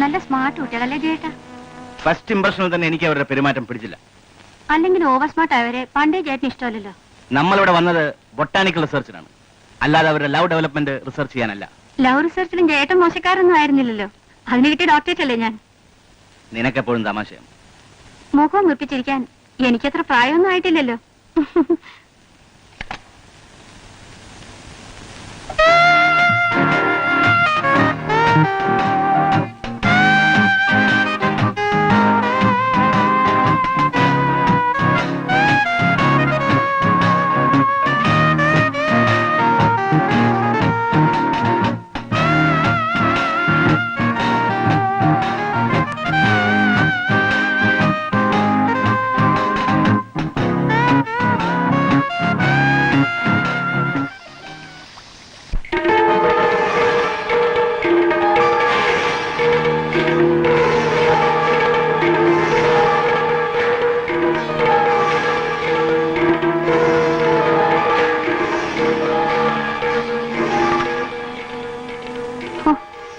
നല്ല സ്മാർട്ട് കുട്ടികളല്ലേ ജയേട്ടാ? ഫസ്റ്റ് ഇംപ്രഷനിൽ തന്നെ എനിക്ക് അവരുടെ പെരുമാറ്റം പിടിച്ചില്ല. അല്ലെങ്കിൽ ഓവർ സ്മാർട്ട് ആയവരെ പണ്ടേ ജയേട്ടന് ഇഷ്ടമല്ലല്ലോ. നമ്മളിവിടെ വന്നത് ബൊട്ടാനിക്കൽ റിസർച്ചിനാണ്, അല്ലാതെ അവരുടെ ലവ് ഡെവലപ്മെന്റ് റിസർച്ച് ചെയ്യാനല്ല. ലവ് റിസർച്ചിലും ജയേട്ടൻ മോശക്കാരൊന്നും ആയിരുന്നില്ലല്ലോ. അതിന് കിട്ടിയ ഡോക്ടറേറ്റ് അല്ലേ ഞാൻ. നിനക്കെപ്പോഴും തമാശയാണ്. മുഖം മുറിപ്പിച്ചിരിക്കാൻ എനിക്കത്ര പ്രായമൊന്നും ആയിട്ടില്ലല്ലോ.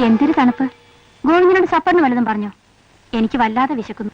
എന്തൊരു തണുപ്പ്. ഗോവിന്ദനോട് സപ്പറിന് വല്ലതും പറഞ്ഞോ? എനിക്ക് വല്ലാതെ വിശക്കുന്നു.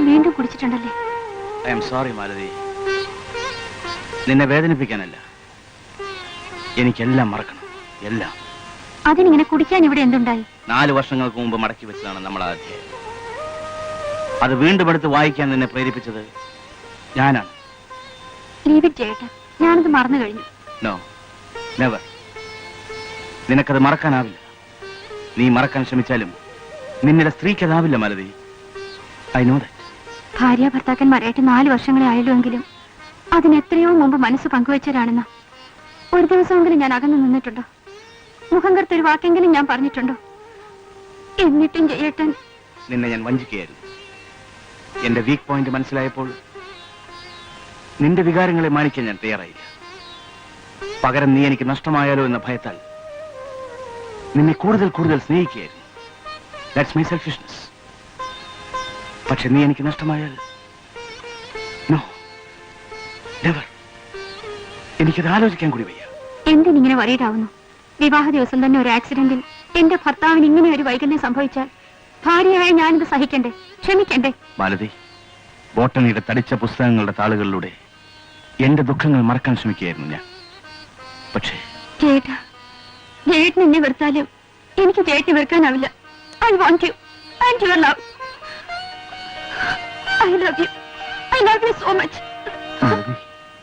വീണ്ടും കുടിച്ചിട്ടുണ്ടല്ലേ? ഐ എം സോറി മാലതി, നിന്നെ വേദനിപ്പിക്കാനല്ല. എനിക്കെല്ലാം മറക്കണം, എല്ലാം. അതിനിങ്ങനെ കുടിക്കാൻ ഇവിടെ എന്തുണ്ടായി? 4 വർഷങ്ങൾക്ക് മുമ്പ് മടക്കി വെച്ചതാണ് നമ്മൾ ആ അധ്യായം. അത് വീണ്ടും എടുത്ത് വായിക്കാൻ നിന്നെ പ്രേരിപ്പിച്ചത് ഞാനാണ്. ലീവ് ഇറ്റ് ചേട്ടാ, ഞാനത് മറന്നു കഴിഞ്ഞു. No, never. നിനക്കത് മറക്കാനാവില്ല. നീ മറക്കാൻ ശ്രമിച്ചാലും നിന്നിലെ സ്ത്രീക്കതാവില്ല മാലതി. I know that. ഭാര്യ ഭർത്താക്കന്മാരായിട്ട് 4 വർഷങ്ങളെ ആയല്ലുവെങ്കിലും അതിനെത്രയോ മുമ്പ് മനസ്സ് പങ്കുവെച്ചവരാണെന്ന ഒരു ദിവസമെങ്കിലും ഞാൻ അകന്നു നിന്നിട്ടുണ്ടോ? മുഖം കറുത്തൊരു വാക്കെങ്കിലും ഞാൻ പറഞ്ഞിട്ടുണ്ടോ? എന്നിട്ടും ജയേട്ടൻ. നിന്നെ ഞാൻ വഞ്ചിക്കുകയായിരുന്നു. എന്റെ വീക്ക് പോയിന്റ് മനസ്സിലായപ്പോൾ നിന്റെ വികാരങ്ങളെ മാനിക്കാൻ ഞാൻ തയ്യാറായില്ല. പകരം നീ എനിക്ക് നഷ്ടമായാലോ എന്ന ഭയത്താൽ നിന്നെ കൂടുതൽ കൂടുതൽ സ്നേഹിക്കുകയായിരുന്നു. That's my selfishness. പക്ഷെ നീ എനിക്ക് നഷ്ടമായാൽ നോ, നെവർ. എനിക്കത് ആലോചിക്കാൻ കൂടി വയ്യ. എന്തിനിങ്ങനെ വരീഡാവുന്നു? വിവാഹ ദിവസം തന്നെ ഒരു ആക്സിഡന്റിൽ എന്റെ ഭർത്താവിന് ഇങ്ങനെ ഒരു വൈകല്യം സംഭവിച്ചാൽ ഭാര്യയായ ഞാനിത് സഹിക്കണ്ടേ, ക്ഷമിക്കണ്ടേ? മാലതി, ബോട്ടണിയുടെ തടിച്ച പുസ്തകങ്ങളുടെ താളുകളിലൂടെ എന്റെ ദുഃഖങ്ങൾ മറക്കാൻ ശ്രമിക്കുകയായിരുന്നു ഞാൻ. പക്ഷേ ചേട്ടാ, ചേട്ടൻ എന്നെ വെറുത്താലും എനിക്ക് ചേട്ടനെ വെറുക്കാനാവില്ല. I want you and your love. I love you. I love you so much.